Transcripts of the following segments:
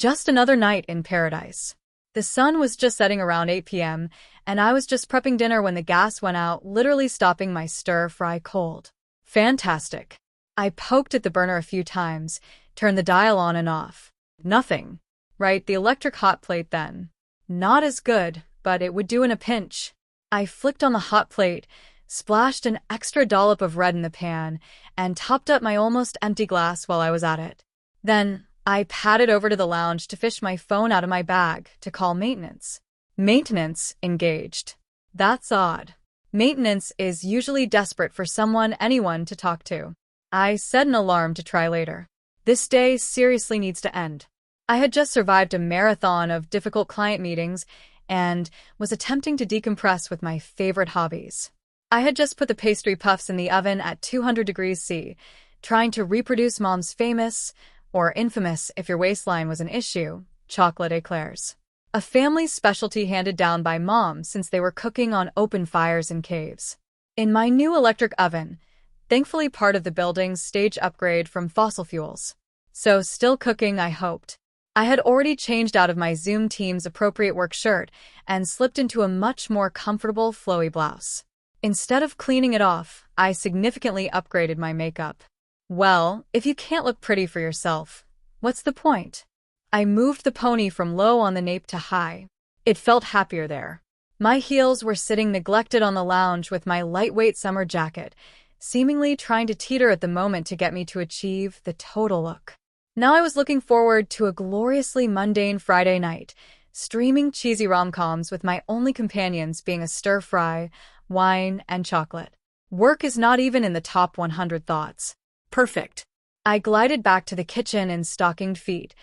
Just another night in paradise. The sun was just setting around 8 p.m., and I was just prepping dinner when the gas went out, literally stopping my stir-fry cold. Fantastic. I poked at the burner a few times, turned the dial on and off. Nothing. Right, the electric hot plate then. Not as good, but it would do in a pinch. I flicked on the hot plate, splashed an extra dollop of red in the pan, and topped up my almost empty glass while I was at it. Then, I padded over to the lounge to fish my phone out of my bag to call maintenance. Maintenance engaged. That's odd. Maintenance is usually desperate for anyone to talk to. I set an alarm to try later. This day seriously needs to end. I had just survived a marathon of difficult client meetings and was attempting to decompress with my favorite hobbies. I had just put the pastry puffs in the oven at 200 degrees C, trying to reproduce Mom's famous, or infamous if your waistline was an issue, chocolate eclairs. A family specialty handed down by Mom since they were cooking on open fires in caves. In my new electric oven, thankfully part of the building's stage upgrade from fossil fuels. So still cooking, I hoped. I had already changed out of my Zoom Team's appropriate work shirt and slipped into a much more comfortable flowy blouse. Instead of cleaning it off, I significantly upgraded my makeup. Well, if you can't look pretty for yourself, what's the point? I moved the pony from low on the nape to high. It felt happier there. My heels were sitting neglected on the lounge with my lightweight summer jacket, seemingly trying to teeter at the moment to get me to achieve the total look. Now I was looking forward to a gloriously mundane Friday night, streaming cheesy rom-coms with my only companions being a stir-fry, wine, and chocolate. Work is not even in the top 100 thoughts. Perfect. I glided back to the kitchen in stockinged feet,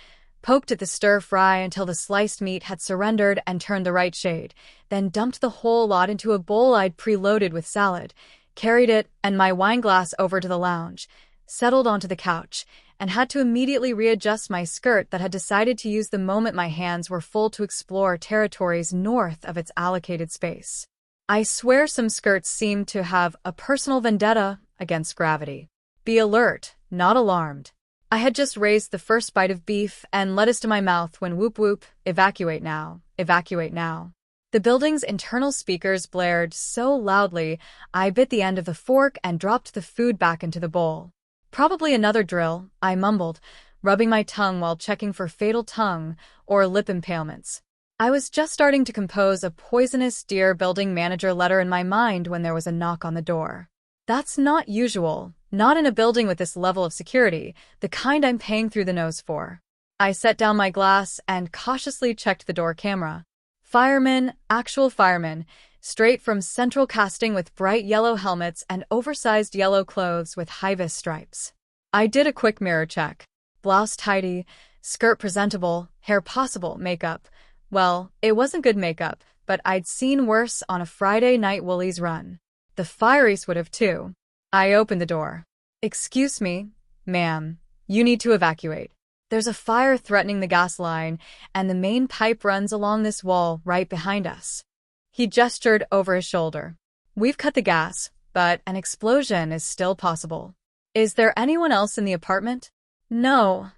poked at the stir-fry until the sliced meat had surrendered and turned the right shade, then dumped the whole lot into a bowl I'd preloaded with salad, carried it and my wine glass over to the lounge, settled onto the couch, and had to immediately readjust my skirt that had decided to use the moment my hands were full to explore territories north of its allocated space. I swear some skirts seem to have a personal vendetta against gravity. Be alert, not alarmed. I had just raised the first bite of beef and lettuce to my mouth when whoop whoop, evacuate now, evacuate now. The building's internal speakers blared so loudly, I bit the end of the fork and dropped the food back into the bowl. Probably another drill, I mumbled, rubbing my tongue while checking for fatal tongue or lip impalements. I was just starting to compose a poisonous Dear Building Manager letter in my mind when there was a knock on the door. That's not usual, not in a building with this level of security, the kind I'm paying through the nose for. I set down my glass and cautiously checked the door camera. Firemen, actual firemen, straight from central casting with bright yellow helmets and oversized yellow clothes with high-vis stripes. I did a quick mirror check. Blouse tidy, skirt presentable, hair possible, makeup. Well, it wasn't good makeup, but I'd seen worse on a Friday night Woolies run. The Fireys would have too. I opened the door. Excuse me, ma'am, you need to evacuate. There's a fire threatening the gas line, and the main pipe runs along this wall right behind us. He gestured over his shoulder. We've cut the gas, but an explosion is still possible. Is there anyone else in the apartment? No,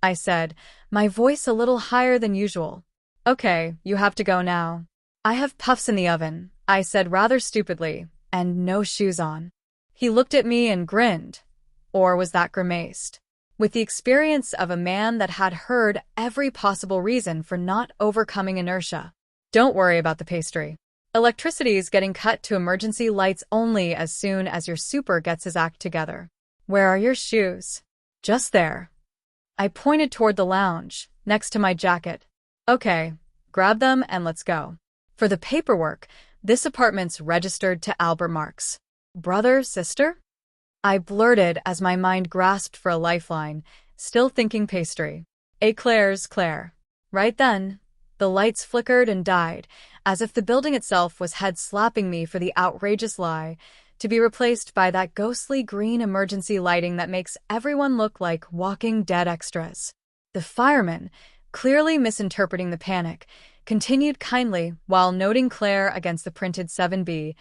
I said, my voice a little higher than usual. Okay, you have to go now. I have puffs in the oven, I said rather stupidly, and no shoes on. He looked at me and grinned. Or was that grimaced? With the experience of a man that had heard every possible reason for not overcoming inertia. Don't worry about the pastry. Electricity's getting cut to emergency lights only as soon as your super gets his act together. Where are your shoes? Just there. I pointed toward the lounge, next to my jacket. Okay, grab them and let's go. For the paperwork, this apartment's registered to Albert Marks. Brother, sister? I blurted as my mind grasped for a lifeline, still thinking pastry. Eclairs, Claire. Right then, the lights flickered and died, as if the building itself was head-slapping me for the outrageous lie, to be replaced by that ghostly green emergency lighting that makes everyone look like Walking Dead extras. The fireman, clearly misinterpreting the panic, continued kindly while noting Claire against the printed 7B,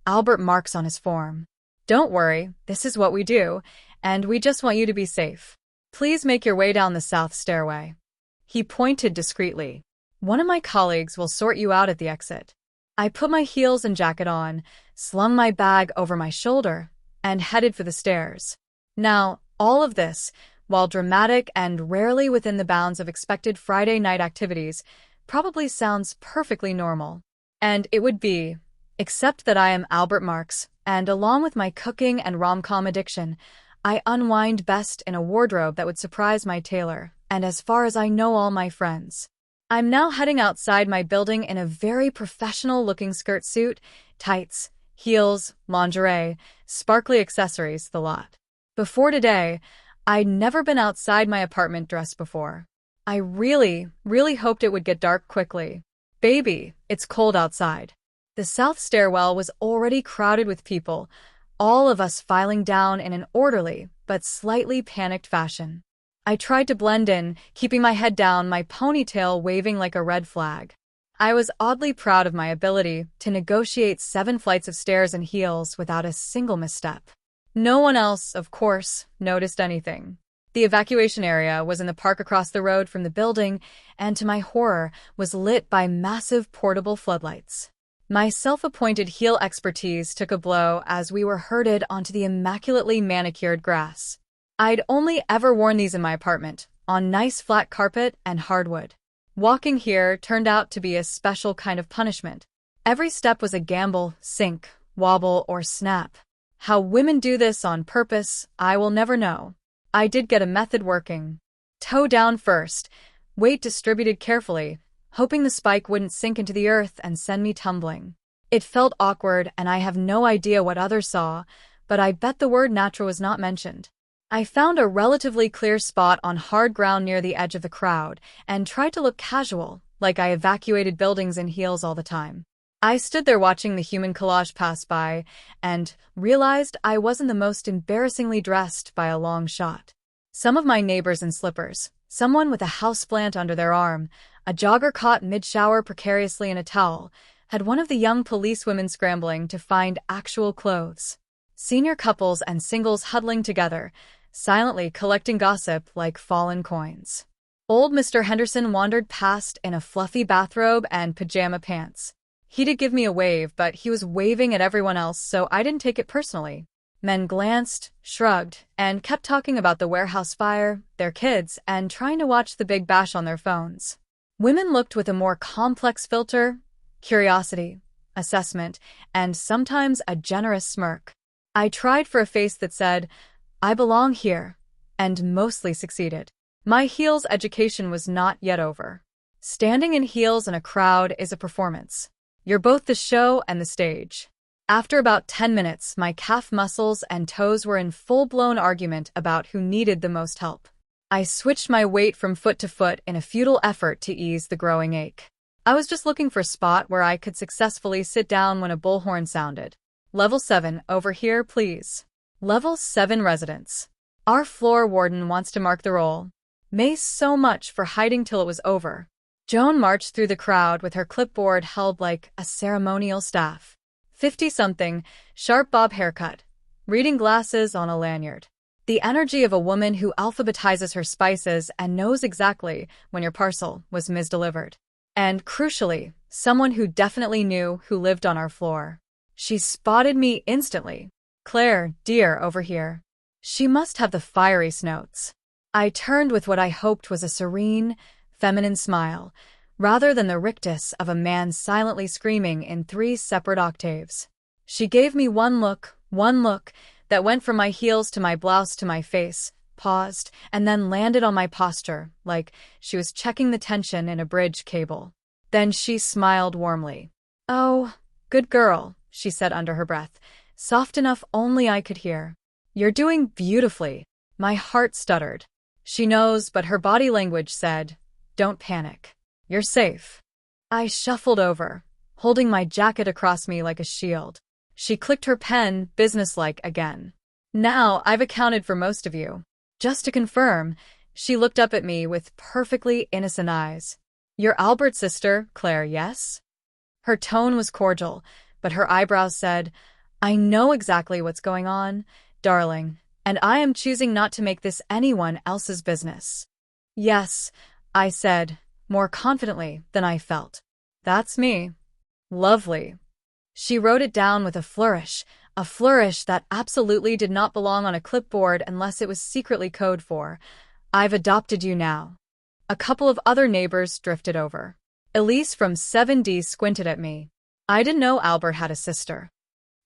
Albert Marks on his form. Don't worry, this is what we do, and we just want you to be safe. Please make your way down the south stairway. He pointed discreetly. One of my colleagues will sort you out at the exit. I put my heels and jacket on, slung my bag over my shoulder, and headed for the stairs. Now, all of this, while dramatic and rarely within the bounds of expected Friday night activities, probably sounds perfectly normal. And it would be, except that I am Albert Marx, and along with my cooking and rom-com addiction, I unwind best in a wardrobe that would surprise my tailor, and as far as I know, all my friends. I'm now heading outside my building in a very professional-looking skirt suit, tights, heels, lingerie, sparkly accessories, the lot. Before today, I'd never been outside my apartment dressed before. I really hoped it would get dark quickly. Baby, it's cold outside. The south stairwell was already crowded with people, all of us filing down in an orderly but slightly panicked fashion. I tried to blend in, keeping my head down, my ponytail waving like a red flag. I was oddly proud of my ability to negotiate 7 flights of stairs in heels without a single misstep. No one else, of course, noticed anything. The evacuation area was in the park across the road from the building, and to my horror, was lit by massive portable floodlights. My self-appointed heel expertise took a blow as we were herded onto the immaculately manicured grass. I'd only ever worn these in my apartment, on nice flat carpet and hardwood. Walking here turned out to be a special kind of punishment. Every step was a gamble, sink, wobble, or snap. How women do this on purpose, I will never know. I did get a method working. Toe down first, weight distributed carefully, hoping the spike wouldn't sink into the earth and send me tumbling. It felt awkward, and I have no idea what others saw, but I bet the word natural was not mentioned. I found a relatively clear spot on hard ground near the edge of the crowd and tried to look casual, like I evacuated buildings in heels all the time. I stood there watching the human collage pass by and realized I wasn't the most embarrassingly dressed by a long shot. Some of my neighbors in slippers, someone with a houseplant under their arm, a jogger caught mid-shower precariously in a towel, had one of the young policewomen scrambling to find actual clothes. Senior couples and singles huddling together, silently collecting gossip like fallen coins. Old Mr. Henderson wandered past in a fluffy bathrobe and pajama pants. He did give me a wave, but he was waving at everyone else, so I didn't take it personally. Men glanced, shrugged, and kept talking about the warehouse fire, their kids, and trying to watch the Big Bash on their phones. Women looked with a more complex filter, curiosity, assessment, and sometimes a generous smirk. I tried for a face that said, I belong here, and mostly succeeded. My heels education was not yet over. Standing in heels in a crowd is a performance. You're both the show and the stage. After about 10 minutes, my calf muscles and toes were in full-blown argument about who needed the most help. I switched my weight from foot to foot in a futile effort to ease the growing ache. I was just looking for a spot where I could successfully sit down when a bullhorn sounded. Level 7, over here, please. Level 7 residents. Our floor warden wants to mark the roll. May so much for hiding till it was over. Joan marched through the crowd with her clipboard held like a ceremonial staff. 50-something, sharp bob haircut, reading glasses on a lanyard. The energy of a woman who alphabetizes her spices and knows exactly when your parcel was misdelivered. And, crucially, someone who definitely knew who lived on our floor. She spotted me instantly. Claire, dear, over here. She must have the fiery snots. I turned with what I hoped was a serene, feminine smile, rather than the rictus of a man silently screaming in 3 separate octaves. She gave me one look that went from my heels to my blouse to my face, paused, and then landed on my posture, like she was checking the tension in a bridge cable. Then she smiled warmly. Oh, good girl, she said under her breath, soft enough only I could hear. You're doing beautifully. My heart stuttered. She knows, but her body language said, don't panic. You're safe. I shuffled over, holding my jacket across me like a shield. She clicked her pen, businesslike again. Now I've accounted for most of you. Just to confirm, she looked up at me with perfectly innocent eyes. You're Albert's sister, Claire, yes? Her tone was cordial, but her eyebrows said, I know exactly what's going on, darling, and I am choosing not to make this anyone else's business. Yes, I said, more confidently than I felt. That's me. Lovely. She wrote it down with a flourish that absolutely did not belong on a clipboard unless it was secretly code for, I've adopted you now. A couple of other neighbors drifted over. Elise from 7D squinted at me. I didn't know Albert had a sister.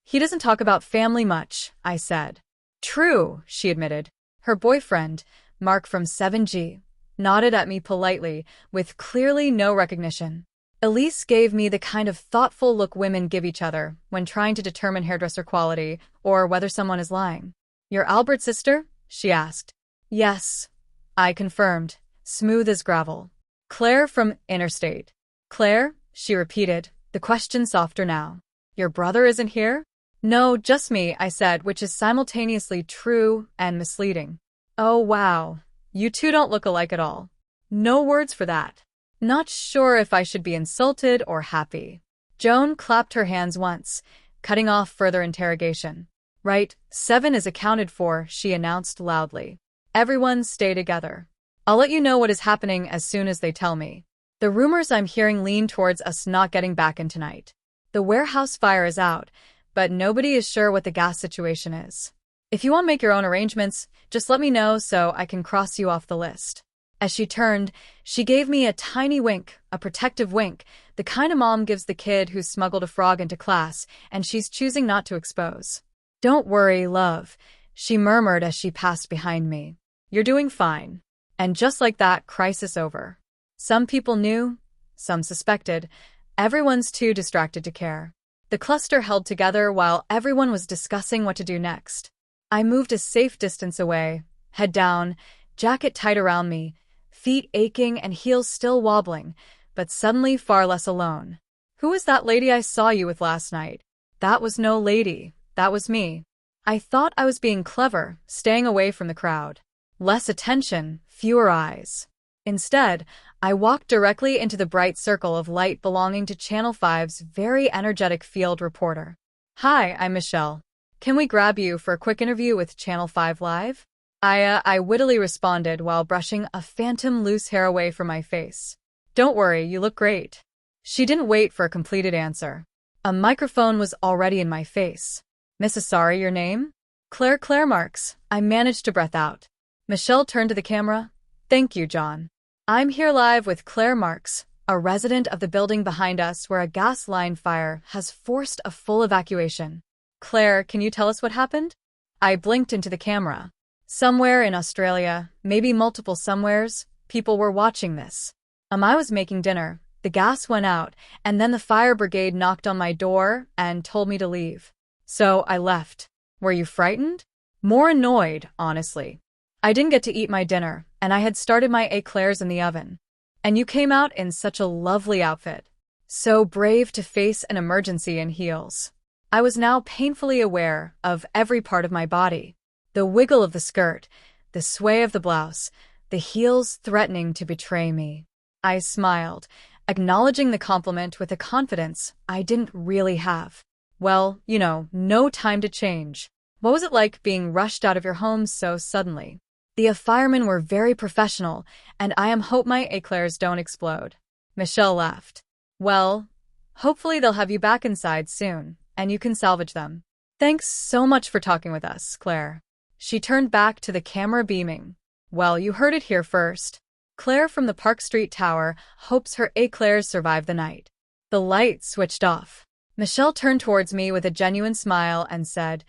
He doesn't talk about family much, I said. True, she admitted. Her boyfriend, Mark from 7G, nodded at me politely, with clearly no recognition. Elise gave me the kind of thoughtful look women give each other when trying to determine hairdresser quality or whether someone is lying. You're Albert's sister? She asked. Yes, I confirmed, smooth as gravel. Claire from Interstate. Claire? She repeated, the question softer now. Your brother isn't here? No, just me, I said, which is simultaneously true and misleading. Oh wow, you two don't look alike at all. No words for that. Not sure if I should be insulted or happy. Joan clapped her hands once, cutting off further interrogation. Right, 7 is accounted for, she announced loudly. Everyone stay together. I'll let you know what is happening as soon as they tell me. The rumors I'm hearing lean towards us not getting back in tonight. The warehouse fire is out, but nobody is sure what the gas situation is. If you want to make your own arrangements, just let me know so I can cross you off the list. As she turned, she gave me a tiny wink, a protective wink, the kind of mom gives the kid who smuggled a frog into class and she's choosing not to expose. Don't worry, love, she murmured as she passed behind me. You're doing fine. And just like that, crisis over. Some people knew, some suspected. Everyone's too distracted to care. The cluster held together while everyone was discussing what to do next. I moved a safe distance away, head down, jacket tight around me, feet aching and heels still wobbling, but suddenly far less alone. Who was that lady I saw you with last night? That was no lady, that was me. I thought I was being clever, staying away from the crowd. Less attention, fewer eyes. Instead, I walked directly into the bright circle of light belonging to Channel 5's very energetic field reporter. Hi, I'm Michelle. Can we grab you for a quick interview with Channel 5 Live? I wittily responded while brushing a phantom loose hair away from my face. Don't worry, you look great. She didn't wait for a completed answer. A microphone was already in my face. Miss Asari, your name? Claire Marks. I managed to breath out. Michelle turned to the camera. Thank you, John. I'm here live with Claire Marks, a resident of the building behind us where a gas line fire has forced a full evacuation. Claire, can you tell us what happened? I blinked into the camera. Somewhere in Australia, maybe multiple somewheres, people were watching this. I was making dinner, the gas went out, and then the fire brigade knocked on my door and told me to leave. So I left. Were you frightened? More annoyed, honestly. I didn't get to eat my dinner, and I had started my eclairs in the oven. And you came out in such a lovely outfit. So brave to face an emergency in heels. I was now painfully aware of every part of my body. The wiggle of the skirt, the sway of the blouse, the heels threatening to betray me. I smiled, acknowledging the compliment with a confidence I didn't really have. Well, no time to change. What was it like being rushed out of your home so suddenly? The firemen were very professional, and I hope my eclairs don't explode. Michelle laughed. Well, hopefully they'll have you back inside soon, and you can salvage them. Thanks so much for talking with us, Claire. She turned back to the camera beaming. Well, you heard it here first. Claire from the Park Street Tower hopes her eclairs survive the night. The light switched off. Michelle turned towards me with a genuine smile and said,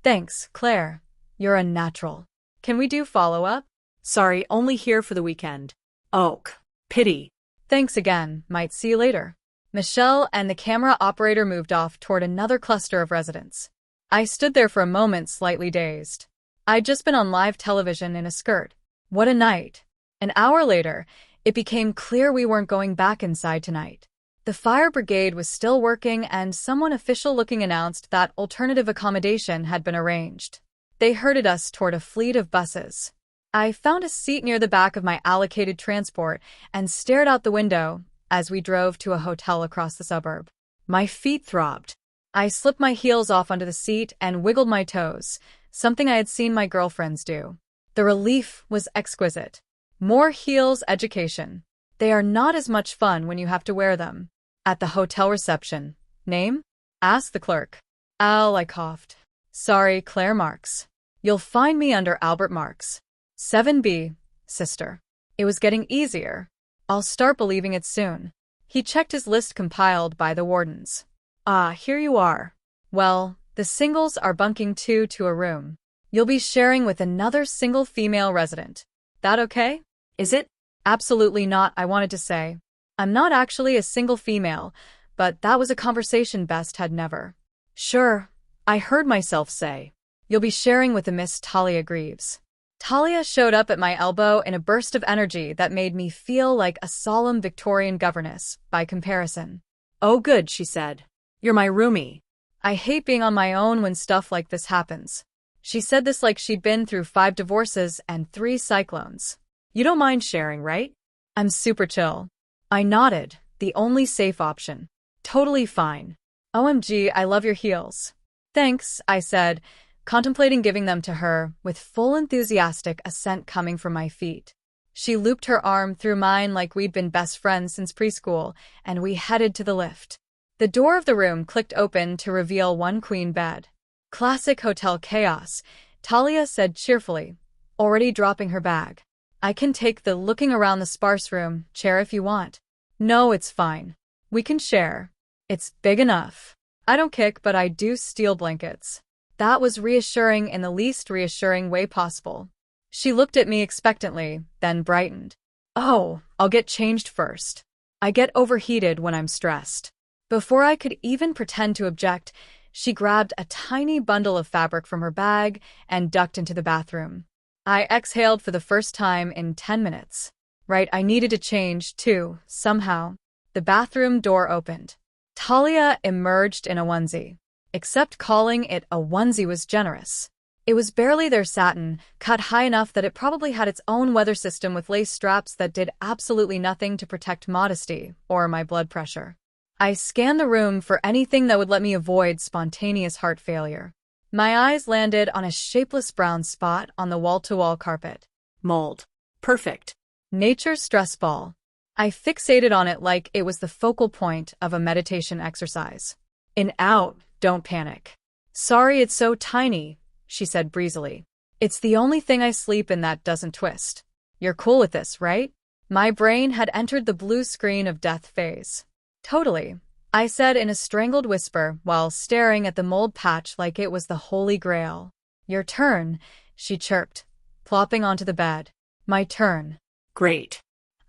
Thanks, Claire. You're a natural. Can we do follow-up? Sorry, only here for the weekend. Oh, pity. Thanks again. Might see you later. Michelle and the camera operator moved off toward another cluster of residents. I stood there for a moment, slightly dazed. I'd just been on live television in a skirt. What a night. An hour later, it became clear we weren't going back inside tonight. The fire brigade was still working and someone official-looking announced that alternative accommodation had been arranged. They herded us toward a fleet of buses. I found a seat near the back of my allocated transport and stared out the window as we drove to a hotel across the suburb. My feet throbbed. I slipped my heels off onto the seat and wiggled my toes, something I had seen my girlfriends do. The relief was exquisite. More heels education. They are not as much fun when you have to wear them. At the hotel reception. Name? Asked the clerk. Al, I coughed. Sorry, Claire Marks. You'll find me under Albert Marks. 7B, sister. It was getting easier. I'll start believing it soon. He checked his list compiled by the wardens. Ah, here you are. Well, the singles are bunking two to a room. You'll be sharing with another single female resident. That okay? Is it? Absolutely not, I wanted to say. I'm not actually a single female, but that was a conversation Best had never. Sure, I heard myself say. You'll be sharing with a Miss Talia Greaves. Talia showed up at my elbow in a burst of energy that made me feel like a solemn Victorian governess, by comparison. Oh good, she said. You're my roomie. I hate being on my own when stuff like this happens. She said this like she'd been through 5 divorces and 3 cyclones. You don't mind sharing, right? I'm super chill. I nodded, the only safe option. Totally fine. OMG, I love your heels. Thanks, I said, contemplating giving them to her, with full enthusiastic assent coming from my feet. She looped her arm through mine like we'd been best friends since preschool, and we headed to the lift. The door of the room clicked open to reveal one queen bed. Classic hotel chaos, Talia said cheerfully, already dropping her bag. I can take the looking around the sparse room chair if you want. No, it's fine. We can share. It's big enough. I don't kick, but I do steal blankets. That was reassuring in the least reassuring way possible. She looked at me expectantly, then brightened. Oh, I'll get changed first. I get overheated when I'm stressed. Before I could even pretend to object, she grabbed a tiny bundle of fabric from her bag and ducked into the bathroom. I exhaled for the first time in 10 minutes. Right, I needed to change, too, somehow. The bathroom door opened. Talia emerged in a onesie. Except calling it a onesie was generous. It was barely their satin, cut high enough that it probably had its own weather system with lace straps that did absolutely nothing to protect modesty or my blood pressure. I scanned the room for anything that would let me avoid spontaneous heart failure. My eyes landed on a shapeless brown spot on the wall-to-wall carpet. Mold. Perfect. Nature's stress ball. I fixated on it like it was the focal point of a meditation exercise. In, out, don't panic. Sorry it's so tiny, she said breezily. It's the only thing I sleep in that doesn't twist. You're cool with this, right? My brain had entered the blue screen of death phase. Totally, I said in a strangled whisper while staring at the mold patch like it was the holy grail. Your turn, she chirped, plopping onto the bed. My turn. Great.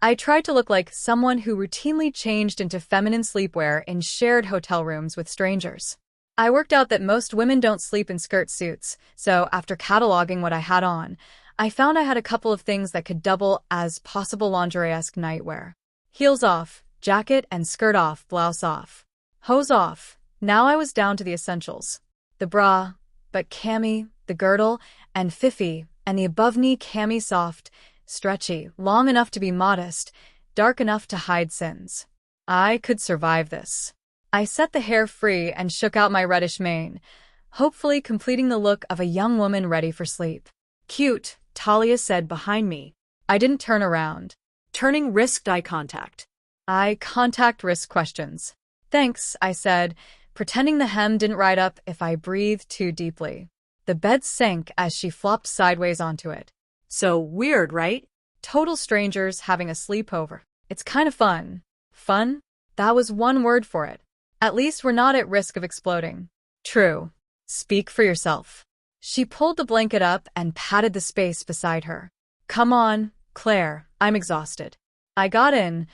I tried to look like someone who routinely changed into feminine sleepwear in shared hotel rooms with strangers. I worked out that most women don't sleep in skirt suits, so after cataloging what I had on, I found I had a couple of things that could double as possible lingerie-esque nightwear. Heels off, jacket and skirt off, blouse off. Hose off. Now I was down to the essentials. The bra, but cami, the girdle, and fifi, and the above-knee cami soft, stretchy, long enough to be modest, dark enough to hide sins. I could survive this. I set the hair free and shook out my reddish mane, hopefully completing the look of a young woman ready for sleep. Cute, Talia said behind me. I didn't turn around. Turning risked eye contact. Eye contact risk questions. Thanks, I said, pretending the hem didn't ride up if I breathed too deeply. The bed sank as she flopped sideways onto it. So weird, right? Total strangers having a sleepover. It's kind of fun. Fun? That was one word for it. At least we're not at risk of exploding. True. Speak for yourself. She pulled the blanket up and patted the space beside her. Come on, Claire, I'm exhausted. I got in,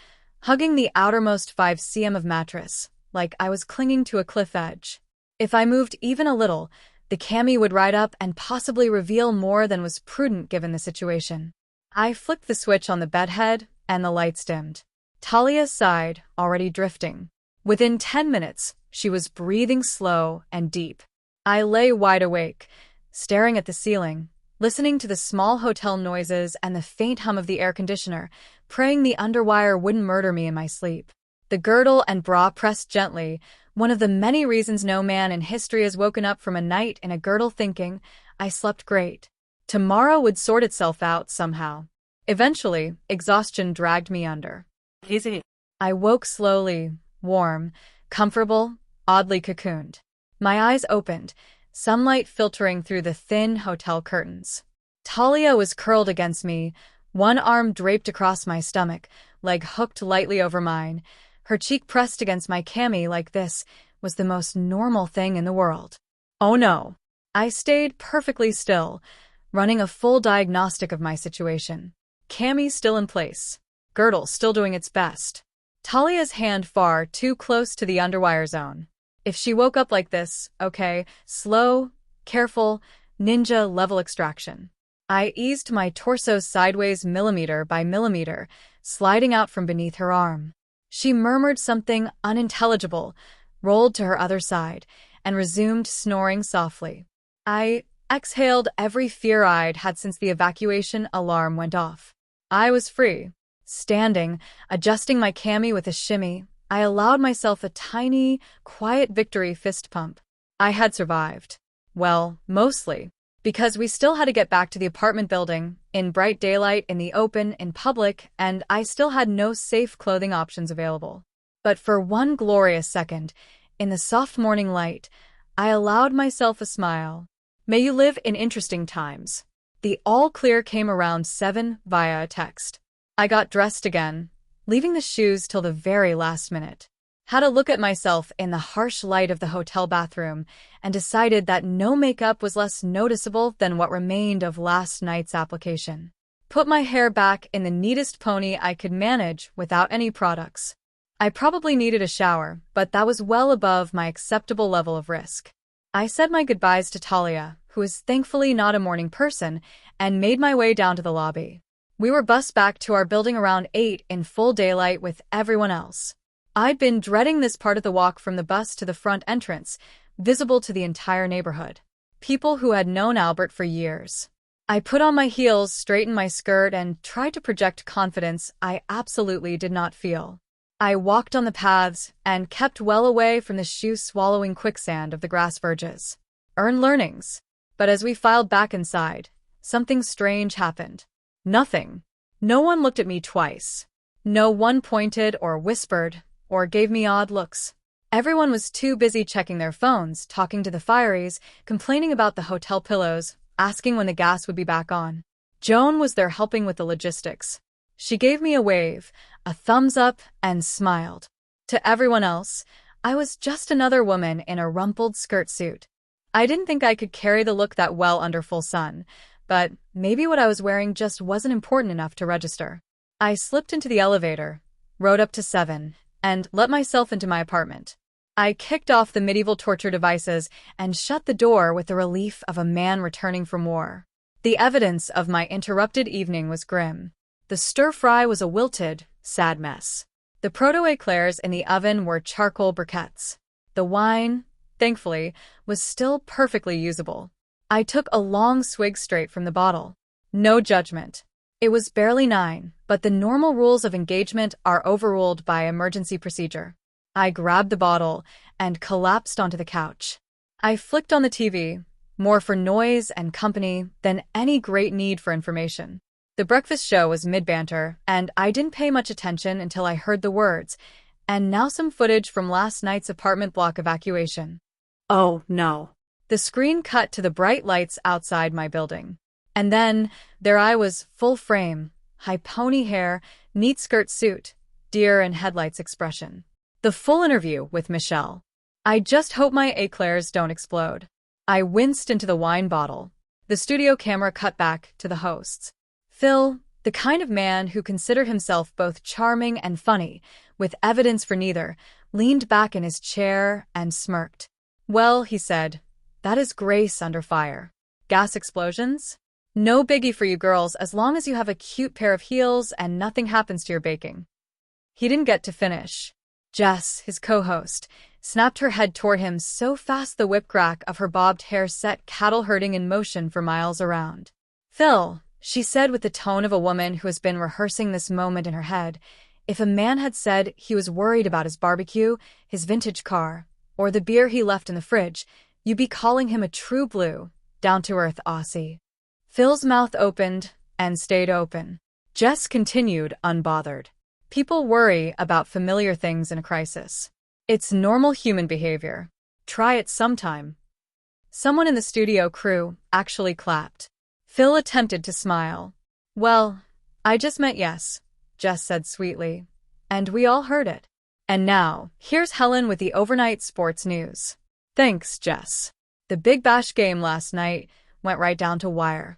hugging the outermost 5 cm of mattress, like I was clinging to a cliff edge. If I moved even a little, the cami would ride up and possibly reveal more than was prudent given the situation. I flicked the switch on the bedhead, and the lights dimmed. Talia sighed, already drifting. Within 10 minutes, she was breathing slow and deep. I lay wide awake, staring at the ceiling, listening to the small hotel noises and the faint hum of the air conditioner, praying the underwire wouldn't murder me in my sleep. The girdle and bra pressed gently, one of the many reasons no man in history has woken up from a night in a girdle thinking, I slept great. Tomorrow would sort itself out somehow. Eventually, exhaustion dragged me under. Easy. I woke slowly, warm, comfortable, oddly cocooned. My eyes opened, sunlight filtering through the thin hotel curtains. Talia was curled against me, one arm draped across my stomach, leg hooked lightly over mine. Her cheek pressed against my cami like this was the most normal thing in the world. Oh no. I stayed perfectly still, running a full diagnostic of my situation. Cami still in place. Girdle still doing its best. Talia's hand far too close to the underwire zone. If she woke up like this, okay, slow, careful, ninja-level extraction. I eased my torso sideways millimeter by millimeter, sliding out from beneath her arm. She murmured something unintelligible, rolled to her other side, and resumed snoring softly. I exhaled every fear I'd had since the evacuation alarm went off. I was free. Standing, adjusting my cami with a shimmy, I allowed myself a tiny, quiet victory fist pump. I had survived. Well, mostly. Because we still had to get back to the apartment building, in bright daylight, in the open, in public, and I still had no safe clothing options available. But for one glorious second, in the soft morning light, I allowed myself a smile. May you live in interesting times. The all-clear came around 7 via a text. I got dressed again, leaving the shoes till the very last minute. Had a look at myself in the harsh light of the hotel bathroom and decided that no makeup was less noticeable than what remained of last night's application. Put my hair back in the neatest pony I could manage without any products. I probably needed a shower, but that was well above my acceptable level of risk. I said my goodbyes to Talia, who is thankfully not a morning person, and made my way down to the lobby. We were bussed back to our building around 8 in full daylight with everyone else. I'd been dreading this part of the walk from the bus to the front entrance, visible to the entire neighborhood. People who had known Albert for years. I put on my heels, straightened my skirt, and tried to project confidence I absolutely did not feel. I walked on the paths and kept well away from the shoe-swallowing quicksand of the grass verges. Earn learnings. But as we filed back inside, something strange happened. Nothing. No one looked at me twice. No one pointed or whispered or gave me odd looks. Everyone was too busy checking their phones, talking to the fireys, complaining about the hotel pillows, asking when the gas would be back on. Joan was there helping with the logistics. She gave me a wave, a thumbs up, and smiled. To everyone else, I was just another woman in a rumpled skirt suit. I didn't think I could carry the look that well under full sun, but maybe what I was wearing just wasn't important enough to register. I slipped into the elevator, rode up to 7, and let myself into my apartment. I kicked off the medieval torture devices and shut the door with the relief of a man returning from war. The evidence of my interrupted evening was grim. The stir-fry was a wilted, sad mess. The proto-eclairs in the oven were charcoal briquettes. The wine, thankfully, was still perfectly usable. I took a long swig straight from the bottle. No judgment. It was barely 9, but the normal rules of engagement are overruled by emergency procedure. I grabbed the bottle and collapsed onto the couch. I flicked on the TV, more for noise and company than any great need for information. The breakfast show was mid-banter, and I didn't pay much attention until I heard the words, and now some footage from last night's apartment block evacuation. Oh, no. The screen cut to the bright lights outside my building. And then, there I was, full frame, high pony hair, neat skirt suit, deer in headlights expression. The full interview with Michelle. I just hope my eclairs don't explode. I winced into the wine bottle. The studio camera cut back to the hosts. Phil, the kind of man who considered himself both charming and funny, with evidence for neither, leaned back in his chair and smirked. Well, he said, that is grace under fire. Gas explosions? No biggie for you girls as long as you have a cute pair of heels and nothing happens to your baking. He didn't get to finish. Jess, his co-host, snapped her head toward him so fast the whip crack of her bobbed hair set cattle herding in motion for miles around. Phil, she said with the tone of a woman who has been rehearsing this moment in her head, if a man had said he was worried about his barbecue, his vintage car, or the beer he left in the fridge, you'd be calling him a true blue, down-to-earth Aussie. Phil's mouth opened and stayed open. Jess continued, unbothered. People worry about familiar things in a crisis. It's normal human behavior. Try it sometime. Someone in the studio crew actually clapped. Phil attempted to smile. Well, I just meant yes, Jess said sweetly. And we all heard it. And now, here's Helen with the overnight sports news. Thanks, Jess. The Big Bash game last night went right down to wire.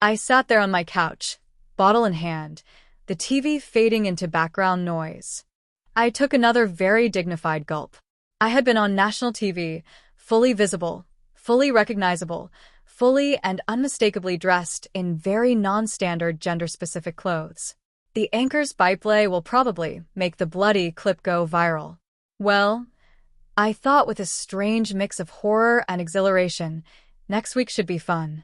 I sat there on my couch, bottle in hand, the TV fading into background noise. I took another very dignified gulp. I had been on national TV, fully visible, fully recognizable, fully and unmistakably dressed in very non-standard gender-specific clothes. The anchor's byplay will probably make the bloody clip go viral. Well, I thought with a strange mix of horror and exhilaration, next week should be fun.